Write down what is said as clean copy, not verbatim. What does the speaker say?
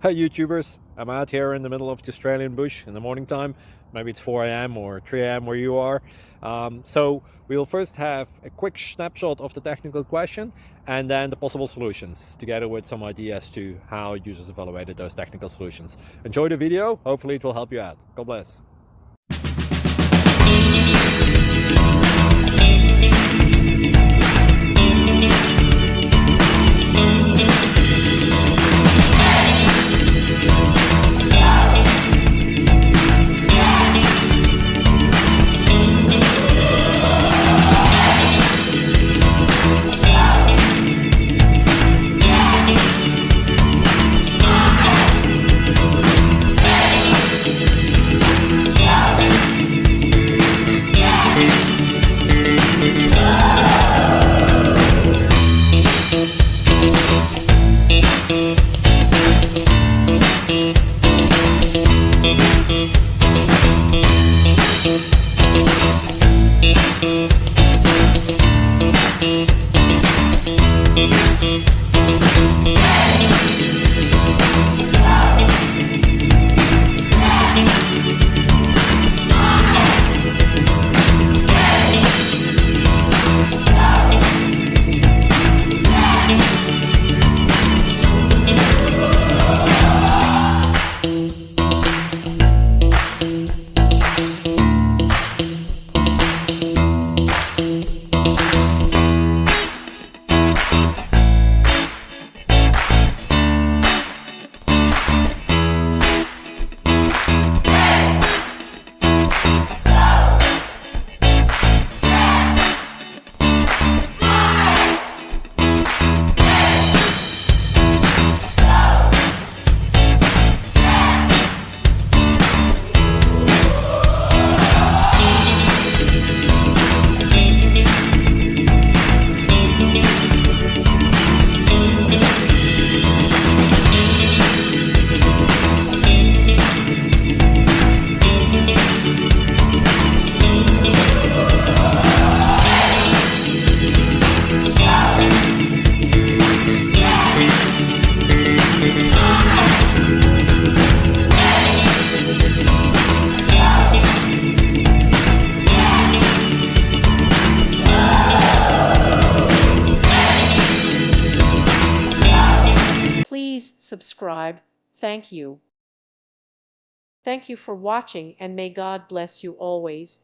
Hey YouTubers, I'm out here in the middle of the Australian bush in the morning time. Maybe it's 4 a.m. or 3 a.m. where you are. So we'll first have a quick snapshot of the technical question and then the possible solutions, together with some ideas to how users evaluated those technical solutions. Enjoy the video, hopefully it will help you out. God bless. Please subscribe. Thank you. Thank you for watching, and may God bless you always.